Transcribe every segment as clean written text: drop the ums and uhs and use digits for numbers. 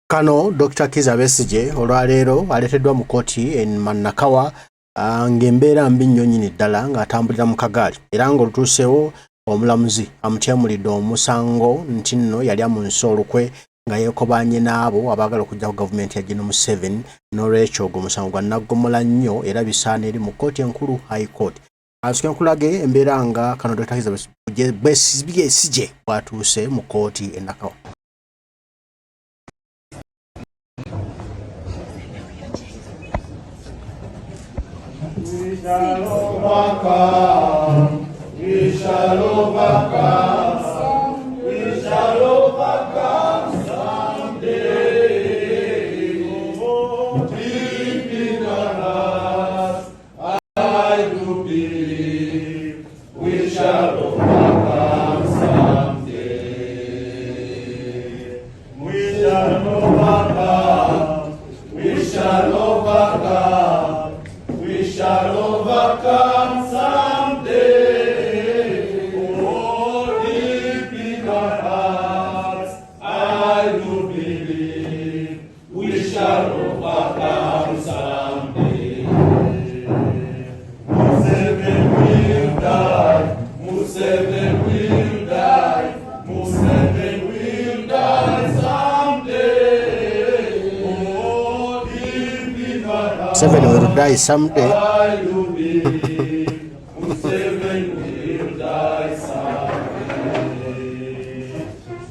Kano Dr. Kiza Besiye olwaleero aleeteddwa mu kkooti e Nakawa ng'embeera mbi nnyo nnyini ddala ng'atambulira mu kagaali era ng'olutuusewo omulamuzi amutyemulidde omusango nti nno yali amunse olukwe nga yeekobanye n'abo abaagala okujja ku gavumenti ya Gen. Museveni n'olwekyo ogwo omusango gwa naggomola nnyo era bisaana eri mu kkooti enkulu High Court. Asukira nkulage embeera nga kano Dr. Kiza Besiye bw'atuuse mu kkooti e Nakawa. We shall overcome. We shall overcome. We shall overcome someday. Oh, deep in our hearts, I do believe we shall overcome someday. We shall overcome. We shall overcome. We shall overcome someday. Oh, deep in our hearts, I do believe we shall overcome someday. Museveni will die. Museveni will die. Museveni will die someday. Oh, deep in our hearts. Museveni will die someday. I do believe Museveni will die someday.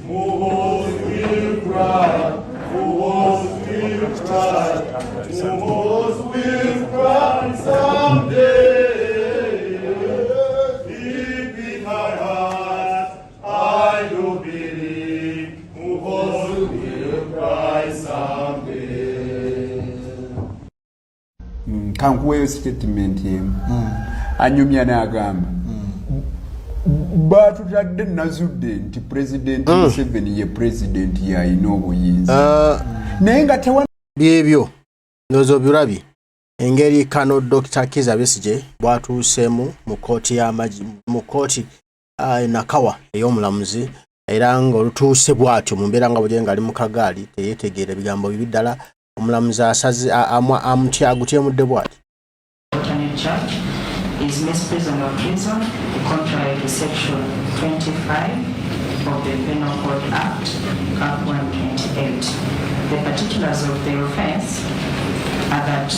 Muhos will cry, Muhos will cry, Muhos will cry someday. Deep in my heart, I do believe Muhos will cry someday. Kankuweyo statement yemu anyumya n'agamba batutadde nazudde nti President Museveni ye president y'alina obuyinza naye nga tewa byebyo ndozo birabye engeri kano Dr. Kiza Besiye bwatuuseemu mu kkooti mu kkooti Nakawa ey'omulamuzi era ng'olutuuse bw'atyo mu mbeera nga bwe ali mu kagaali teyeetegeera ebigambo bibi ddala omulamuzi asaze agutyemudde bw'ati. Is misprision of treason contrary to section 25 of the Penal Code Act, Cap 128. The particulars of the offense are that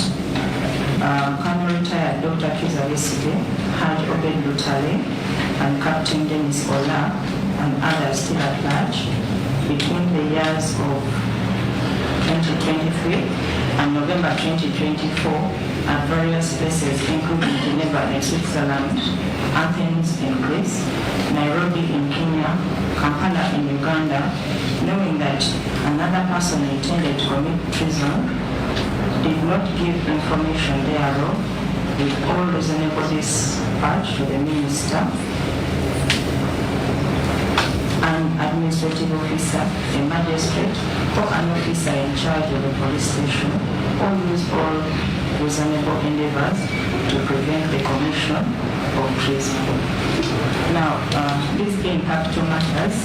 Colonel retired Dr. Kiza Besiye had Obed Lutale and Captain Dennis Ola and others still at large between the years of 2023 and November 2024 at various places including Geneva in Switzerland, Athens in Greece, Nairobi in Kenya, Kampala in Uganda, knowing that another person intended to commit treason, did not give information thereof with all reasonable dispatch to the minister, an administrative officer, a magistrate, or an officer in charge of a police station, or use all reasonable endeavors to prevent the commission of treason. Now, these being capital matters,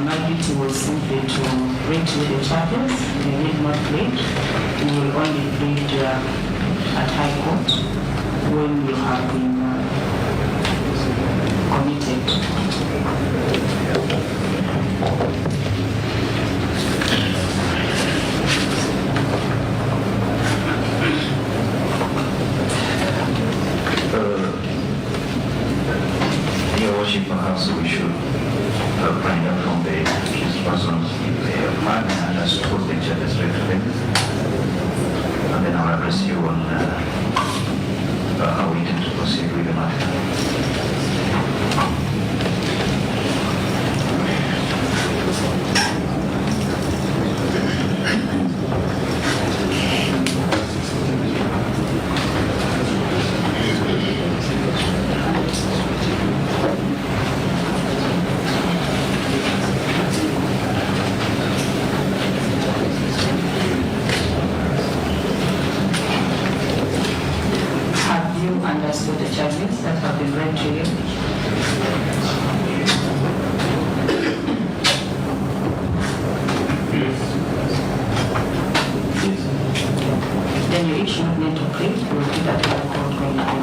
my duty was simply to read you the charges. We need not plead. We will only plead at High Court when we have been committed. Your Worship, perhaps we should find out from the accused persons if they have heard and understood the charges read to them, and then I'll address you on how we intend to proceed with the matter. Understood the charges that have been read to you. you each not need to plead, we'll do that in the court going on.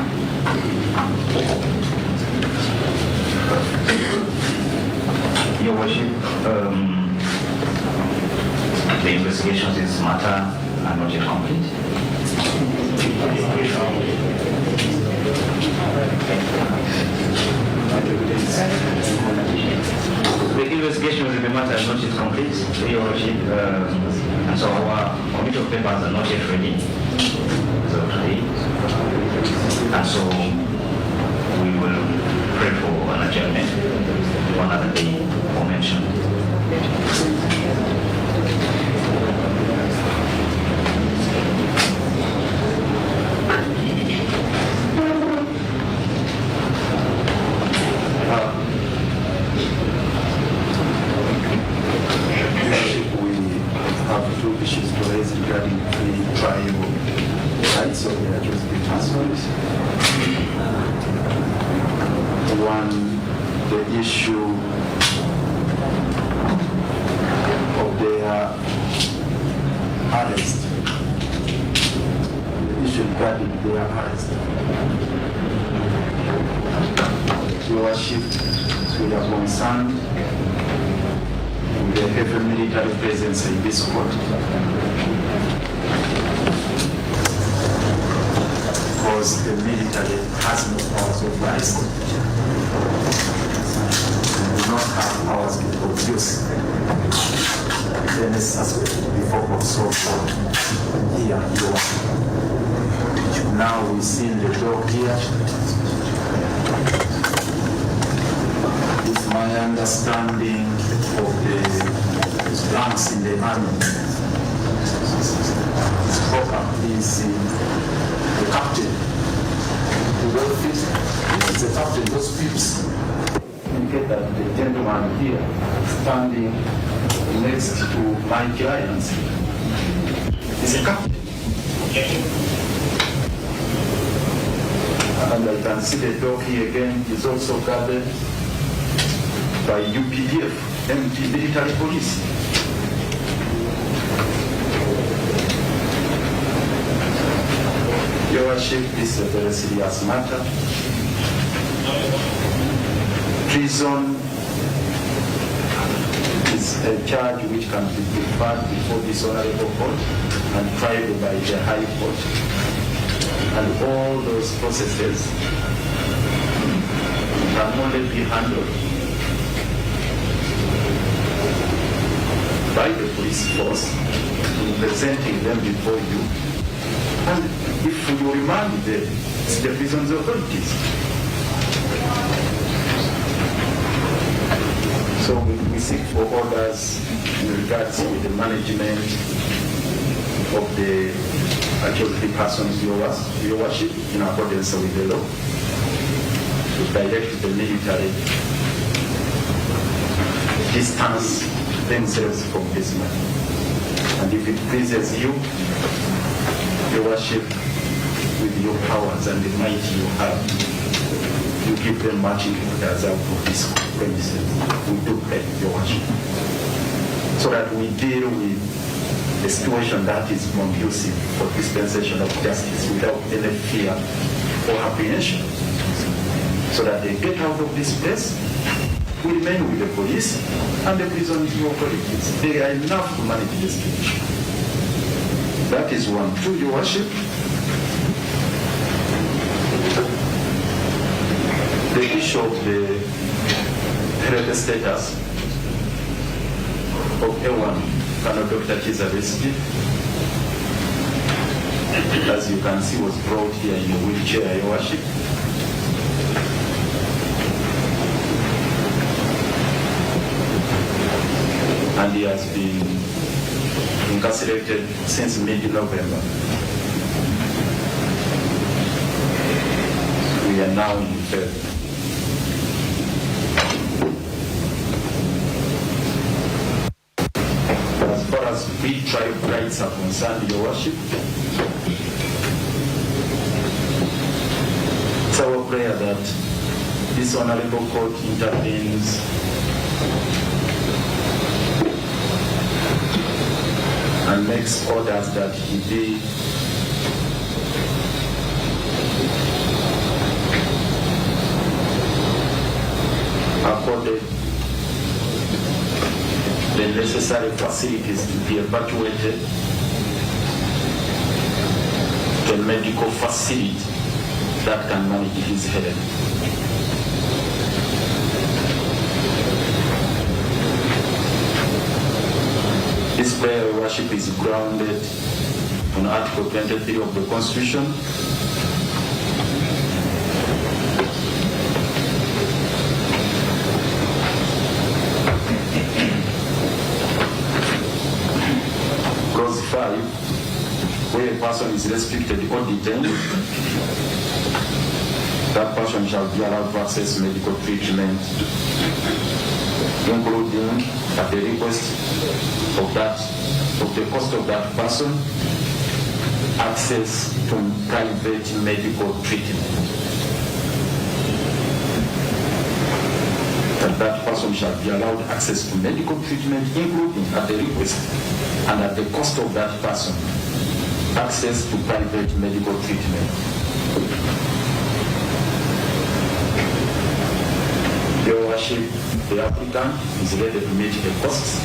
Your Worship, the investigations in this matter are not yet complete. The investigations in the matter are not yet complete, Your Worship, and so our committee of papers are not yet ready. And so we will pray for an adjournment one other day for mention. We have two issues to raise regarding the trial rights of the accused persons. One, the issue of their arrest. The issue regarding their arrest. Your Worship, we are concerned with the heavy military presence in this court. Because the military has no powers of arrest. Do not have powers to produce any suspect before also here. Now we see the dog here. It's my understanding of the ranks in the army. His proper is the captain. It's the captain, those pips indicate that the gentleman here standing next to my clients is a captain. And I can see the dog here again is also guarded by UPDF, MT military police. Your Worship, this is a very serious matter. Treason is a charge which can be preferred before this honorable court and tried by the High Court. And all those processes can only be handled by the police force, presenting them before you. And if you remand them, it's the prison's authorities. So we seek for orders in regards to the management of the accused persons, Your Worship, in accordance with the law, to direct the military distance themselves from this man. And if it pleases you, Your Worship, with your powers and the might you have, you give them marching orders out of this premises. We do pray, Your Worship, so that we deal with a situation that is conducive for dispensation of justice without any fear or apprehension, so that they get out of this place. We remain with the police and the prison authorities. They are enough to manage this situation. That is one. Two, Your Worship, the issue of the health status of A1, Dr. Kiza Besiye, as you can see, was brought here in a wheelchair, Your Worship. And he has been incarcerated since mid-November. We are now in February. As far as we tribe rights are concerned, Your Worship, it's our prayer that this honorable court intervenes and makes orders that he be afforded the necessary facilities to be evacuated to a medical facility that can manage his health. This prayer of worship is grounded on Article 23 of the Constitution, Clause 5, where a person is restricted or detained, that person shall be allowed to access medical treatment, including at the request of the cost of that person, access to private medical treatment. That person shall be allowed access to medical treatment, including at the request and at the cost of that person, access to private medical treatment. Your worship, the applicant is ready to meet the costs.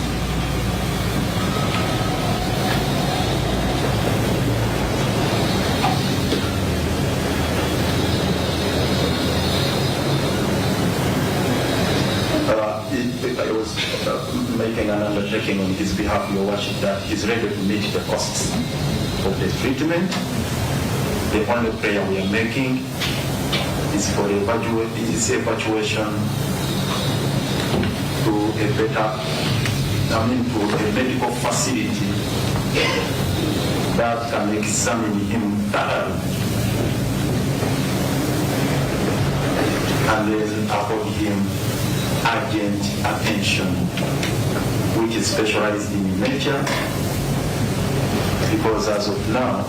I was making an undertaking on his behalf, Your Worship, that he's ready to meet the costs of the treatment. The only prayer we are making is for evacuation to a to a medical facility that can examine him thoroughly and then afford him urgent attention, which is specialized in nature, because as of now,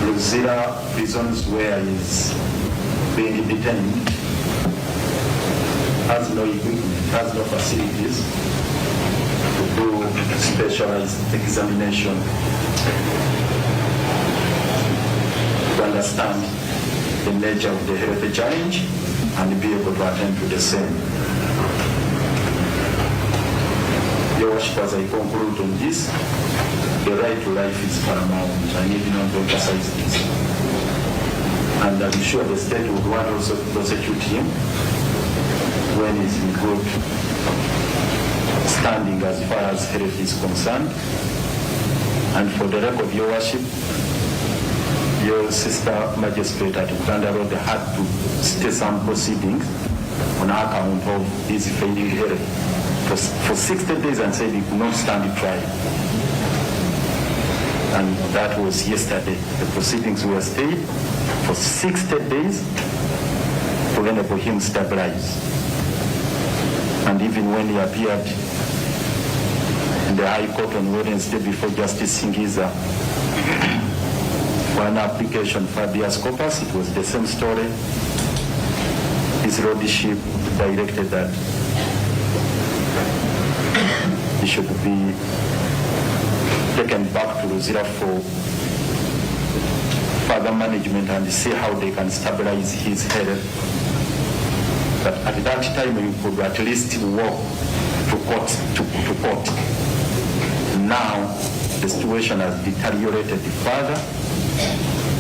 Luzira prisons where he is being detained has no equipment, has no facilities to do specialized examination to understand the nature of the health challenge and be able to attend to the same. Your Worship, as I conclude on this, the right to life is paramount. I need not to emphasize this. And I'm sure the state would want also to prosecute him when he's in good standing as far as health is concerned. And for the record, Your Worship, your sister magistrate at Uganda Road had to stay some proceedings on account of his failing health for 60 days and said he could not stand the trial. And that was yesterday. The proceedings were stayed for 60 days to enable him to stabilize. And even when he appeared in the High Court on Wednesday before Justice Singiza, for an application for habeas corpus, it was the same story. His lordship directed that he should be taken back to Luzira for further management and see how they can stabilize his health. But at that time, we could at least walk to court. Now, the situation has deteriorated further.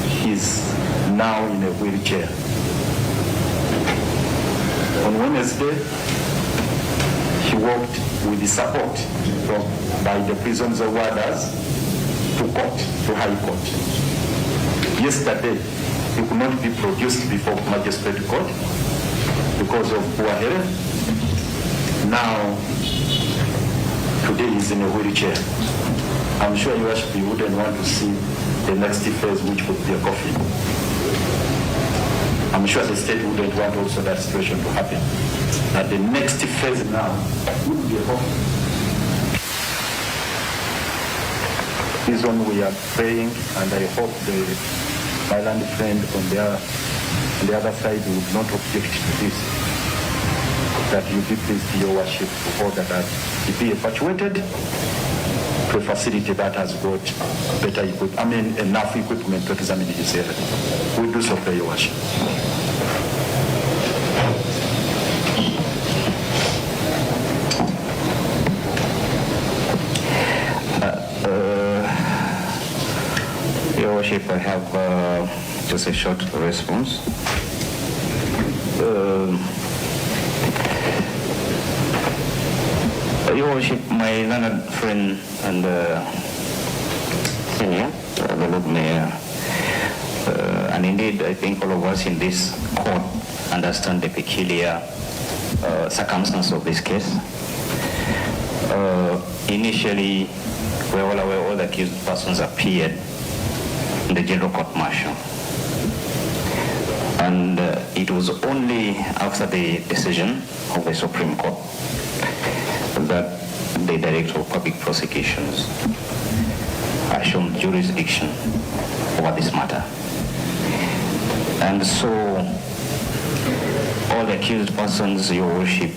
He's now in a wheelchair. On Wednesday, he walked with the support by the prisons warders to court, to High Court. Yesterday, he could not be produced before magistrate court because of poor health. Now, today he's in a wheelchair. I'm sure Your Worship, you wouldn't want to see the next phase, which would be a coffin. I'm sure the state wouldn't want also that situation to happen. That the next phase now would be a coffin. This one we are praying, and I hope my land friend on the other side would not object to this. That you be pleased, Your Worship, to order that he be evacuated to a facility that has got better enough equipment to examine his health. We do so, Your Worship. Worship, I have just a short response. Your Worship, my learned friend and senior, the Lord Mayor, and indeed I think all of us in this court understand the peculiar circumstance of this case. Initially, we were all aware all the accused persons appeared in the General Court Martial. And it was only after the decision of the Supreme Court that the Director of Public Prosecutions assumed jurisdiction over this matter. And so all the accused persons, Your Worship,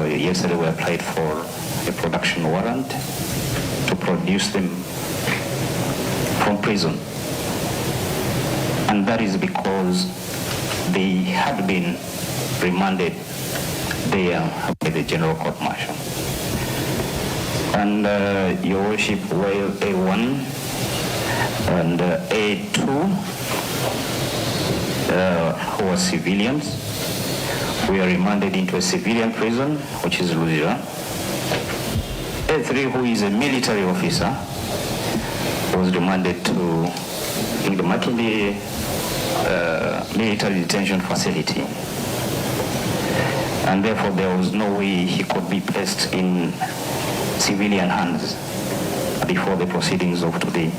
yesterday we applied for a production warrant to produce them from prison. And that is because they had been remanded there by the General Court Martial. And Your Worship, while A1 and A2, who were civilians, we are remanded into a civilian prison, which is Luzira. A3, who is a military officer, was remanded to the Makinde military detention facility. And therefore there was no way he could be placed in civilian hands before the proceedings of today.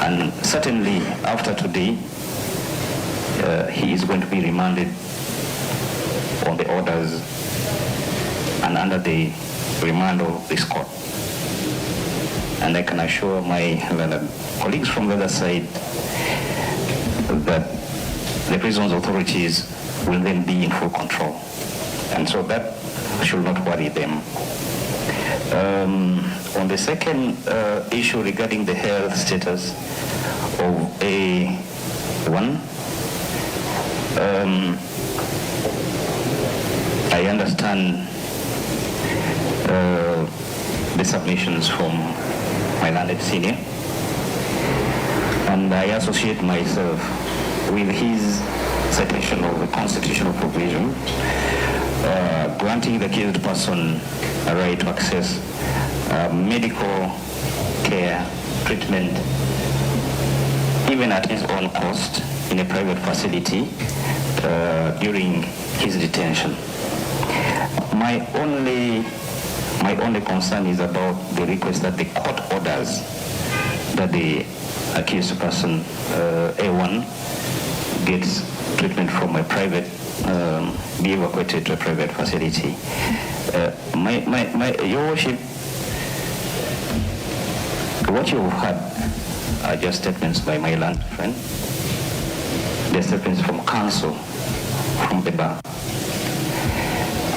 And certainly after today, he is going to be remanded on the orders and under the remand of this court. And I can assure my colleagues from the other side that the prisons authorities will then be in full control. And so that should not worry them. On the second issue regarding the health status of A1, I understand the submissions from my learned senior, and I associate myself with his citation of the constitutional provision granting the accused person a right to access medical care, treatment, even at his own cost in a private facility during his detention. My only concern is about the request that the court orders that the accused person, A1, gets treatment from a private, be evacuated to a private facility. Your Worship, what you've had are just statements by my learned friend. They're statements from counsel, from the bar.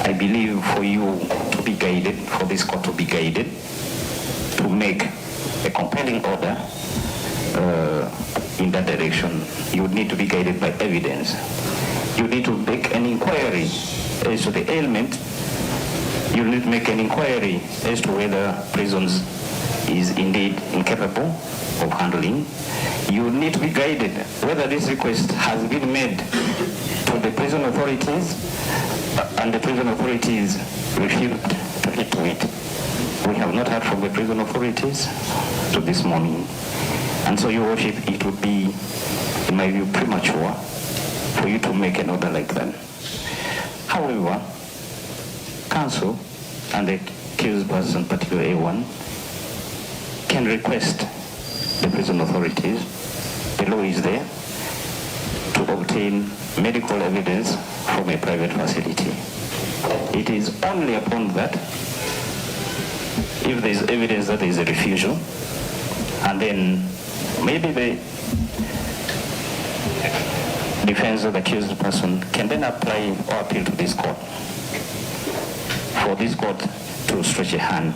I believe for you to be guided, for this court to be guided, to make a compelling order in that direction, you would need to be guided by evidence. You need to make an inquiry as to the ailment. You need to make an inquiry as to whether prisons is indeed incapable of handling. You need to be guided whether this request has been made to the prison authorities and the prison authorities refused to hit to it. We have not heard from the prison authorities to this morning. And so, Your Worship, it would be, in my view, premature for you to make an order like that. However, counsel and the accused person, particularly A1, can request the prison authorities, the law is there, to obtain medical evidence from a private facility. It is only upon that, if there is evidence that there is a refusal, and then maybe the defense of the accused person can then apply or appeal to this court for this court to stretch a hand.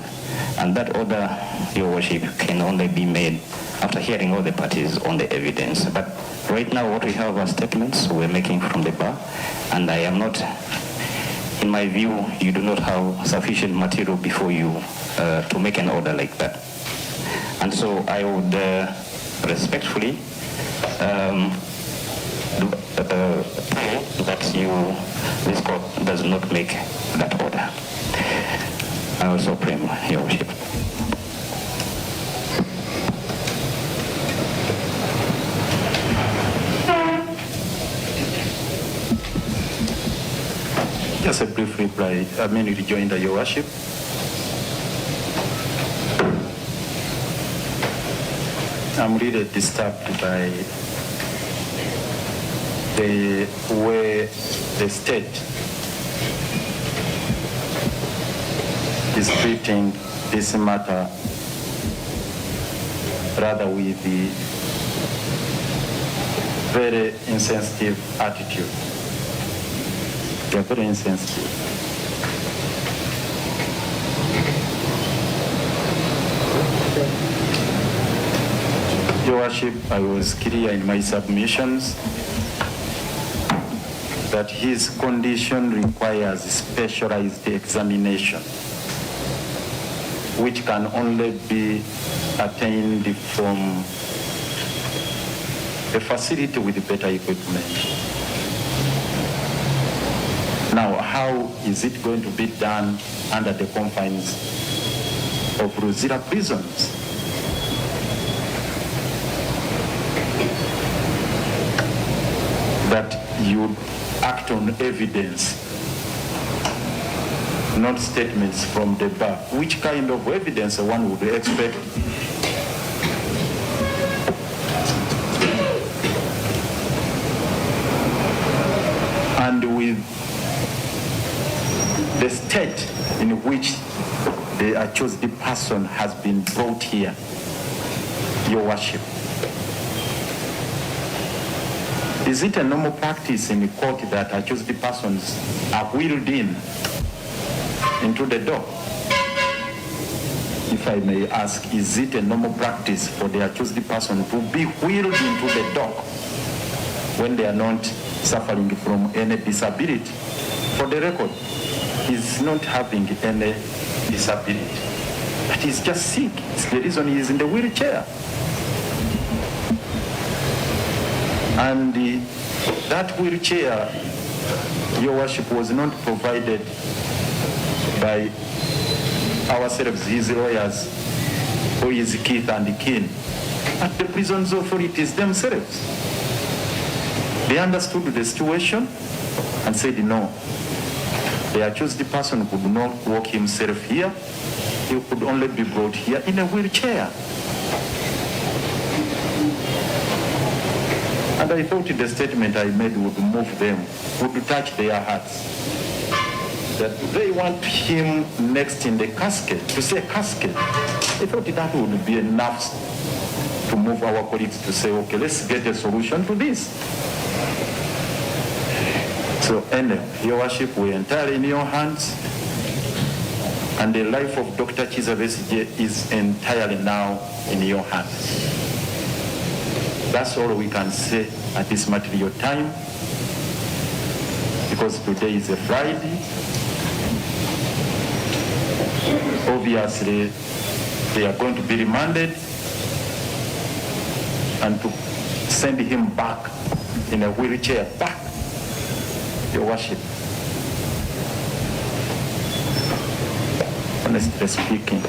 And that order, Your Worship, can only be made after hearing all the parties on the evidence. But right now what we have are statements we're making from the bar, and I am not, in my view, you do not have sufficient material before you to make an order like that. And so I would respectfully pray that this court does not make that order. I also pray, Your Worship. Just a brief reply. Rejoinder, Your Worship. I'm really disturbed by the way the state is treating this matter, rather with the very insensitive attitude. They are very insensitive. Your Worship, I was clear in my submissions that his condition requires specialized examination, which can only be attained from a facility with better equipment. Now, how is it going to be done under the confines of Ruzira prisons? That you act on evidence, not statements from the bar. Which kind of evidence one would expect? And with the state in which the accused person has been brought here, Your Worship, is it a normal practice in the court that accused persons are wheeled into the dock? If I may ask, is it a normal practice for the accused person to be wheeled into the dock when they are not suffering from any disability? For the record, he's not having any disability, but he's just sick. It's the reason he is in the wheelchair. And that wheelchair, Your Worship, was not provided by ourselves, his lawyers, who is Keith and Kin, but the prisons authorities themselves. They understood the situation and said no. The accused person could not walk himself here. He could only be brought here in a wheelchair. And I thought the statement I made would move them, would touch their hearts. That they want him next in the casket, to say casket. I thought that would be enough to move our colleagues to say, okay, let's get a solution to this. So anyway, Your Worship, we're entirely in your hands. And the life of Dr. Kiza Besiye is entirely now in your hands. That's all we can say at this material time, because today is a Friday. Obviously, they are going to be remanded and to send him back in a wheelchair back, Your Worship. Honestly speaking,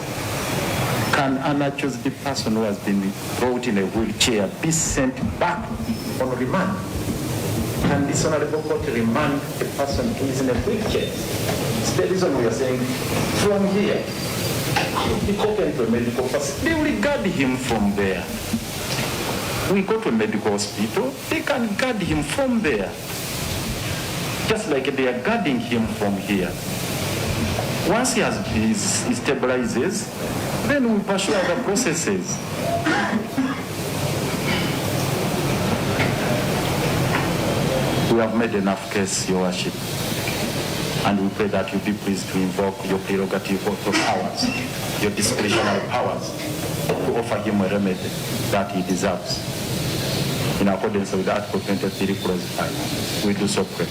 can an accused person who has been brought in a wheelchair be sent back on remand? Can this honorable court remand a person who is in a wheelchair? It's the reason we are saying from here, we go to a medical facility, they will guard him from there. We go to a medical hospital, they can guard him from there. Just like they are guarding him from here. Once he stabilizes, then we pursue other processes. We have made enough case, Your Worship, and we pray that you be pleased to invoke your prerogative of powers, your discretionary powers, to offer him a remedy that he deserves, in accordance with Article 23, Clause 5. We do so pray.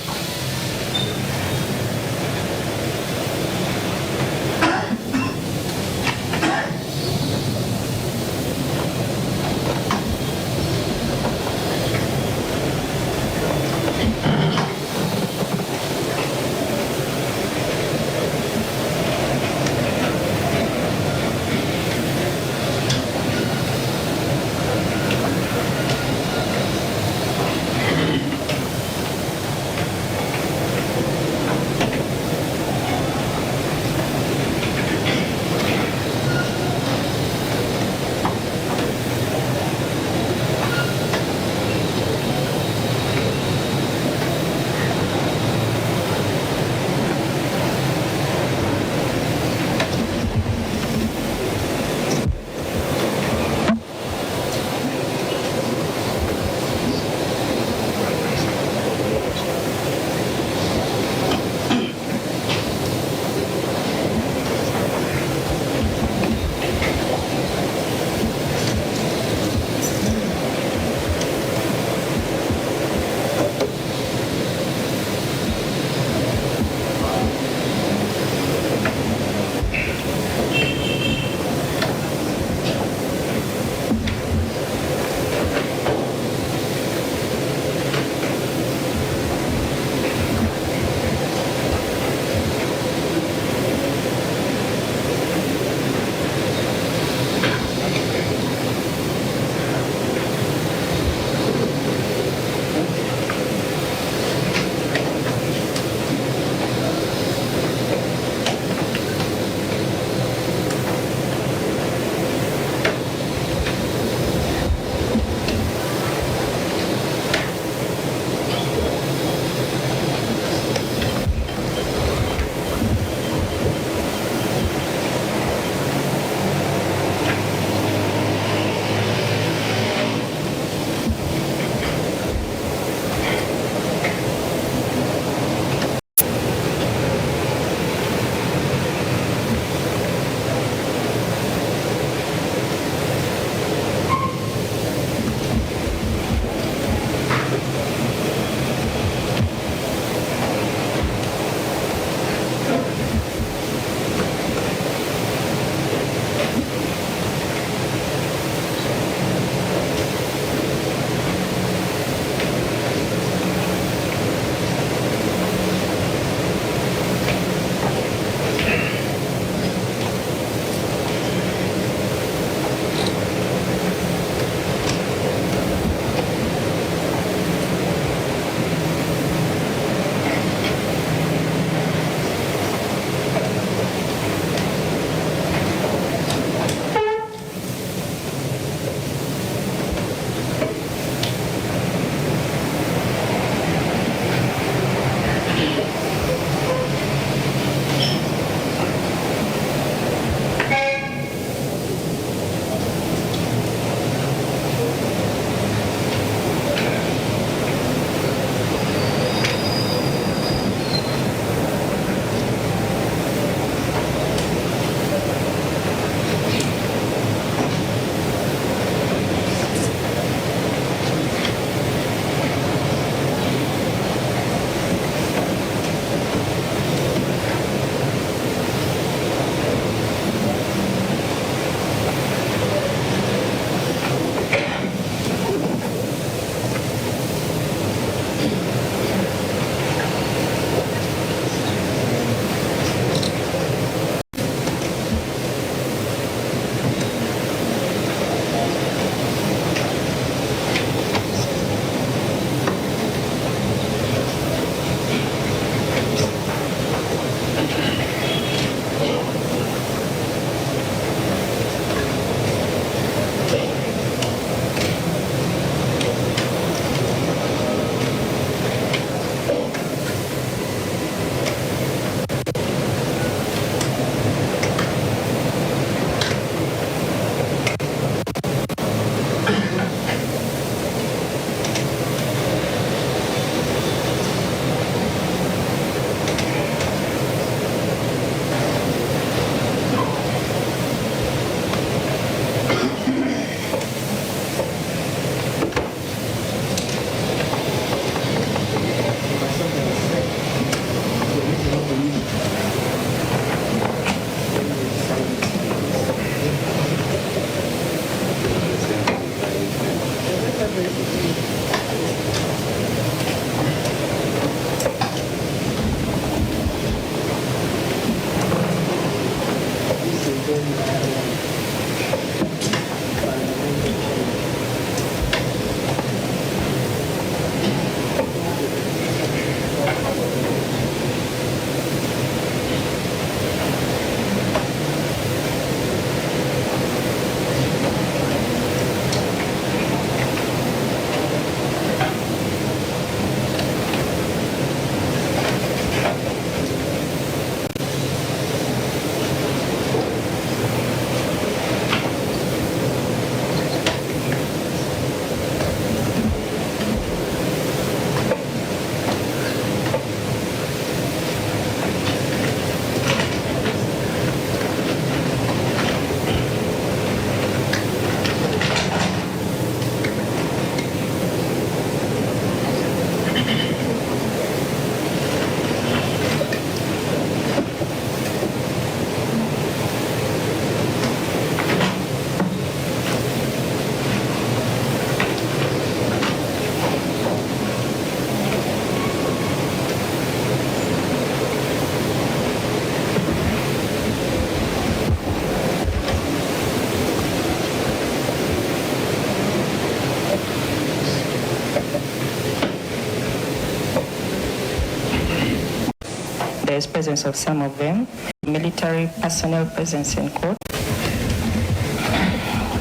There is presence of some of them, military personnel presence in court.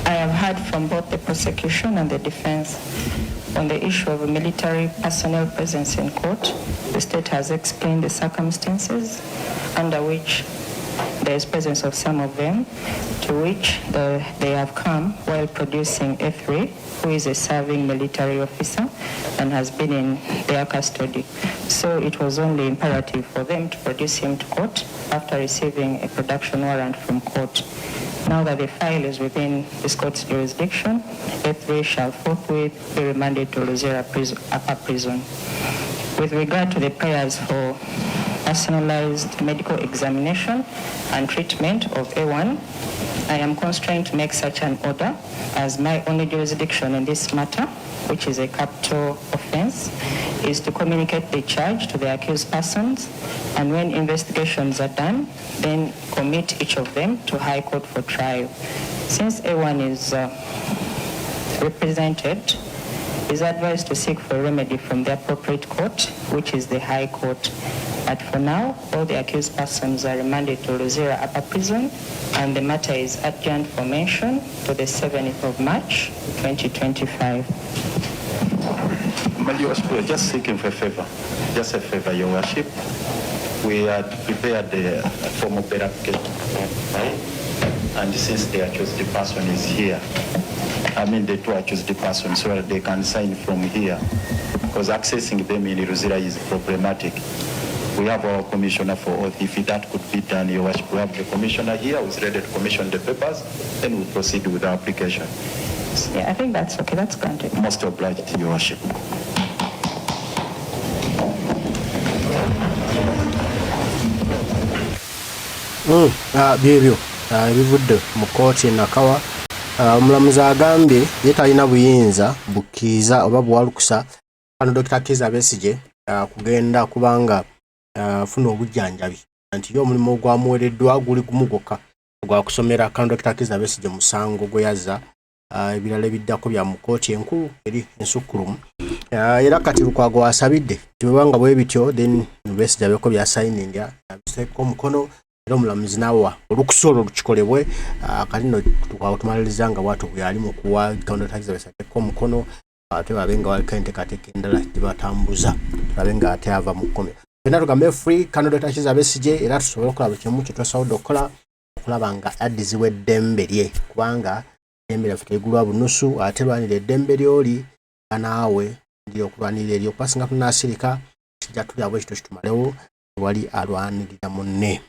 I have heard from both the prosecution and the defense on the issue of military personnel presence in court. The state has explained the circumstances under which there is presence of some of them, to which they have come while producing A3, who is a serving military officer and has been in their custody. So it was only imperative for them to produce him to court after receiving a production warrant from court. Now that the file is within this court's jurisdiction, A3 shall forthwith be remanded to Luzera Upper Prison. With regard to the prayers for personalized medical examination and treatment of A1, I am constrained to make such an order as my only jurisdiction in this matter, which is a capital offense, is to communicate the charge to the accused persons, and when investigations are done, then commit each of them to High Court for trial. Since A1 is represented, is advised to seek for remedy from the appropriate court, which is the High Court. But for now, all the accused persons are remanded to Luzera Upper Prison, and the matter is adjourned for mention to the 7th of March, 2025. Your Worship, we are just seeking for a favor. Just a favor, Your Worship. We had prepared the form of application, right? And since the accused person is here, the two accused persons, so that they can sign from here, because accessing them in Luzera is problematic. We have our commissioner for oath. If that could be done, Your Worship, we have the commissioner here who's ready to commission the papers, then we'll proceed with the application. Yeah, I think that's okay. That's granted. Most obliged, Your Worship. Byebyo ebivudde mu kkooti Nakawa. Omulamuzi agambye ye talina buyinza bukkiiza oba bwalukusa kano Dr. Kiza Besiye kugenda kubanga funa obujjanjabi nti yo omulimu ogwamuwereddwa guli gumu gwokka gwa kusomera kano Dr. Kiza Besiye musango gwe yazza ebirala ebiddako bya mu kkooti enkulu eri ensukkulumu. Era kati Lukwago asabidde tibanga bwe bityo then Besiye abeko bya signing abiseko omukono era omulamuzi nawa olukusa olwo lukikolebwe kati no tumaliriza nga bwatu bwali mu kuwa Dr. Kiza Besiye ko omukono ate babenga waliko enteekateeka endala gyebatambuza babenga ate ava mu kkomera. Fena tugambe free kano Dr. Kiza Besiye era tusobole okulaba kimu kye twasobodde okukola okulaba nga addiziwa eddembe lye kubanga eddembe lyaffe teligulwa bunusu ate lwanira eddembe lyoli naawe ndi okulwanirira eryo kubasinga tunaasirika kijja tuli abo ekito kitumalewo wali alwanirira munne.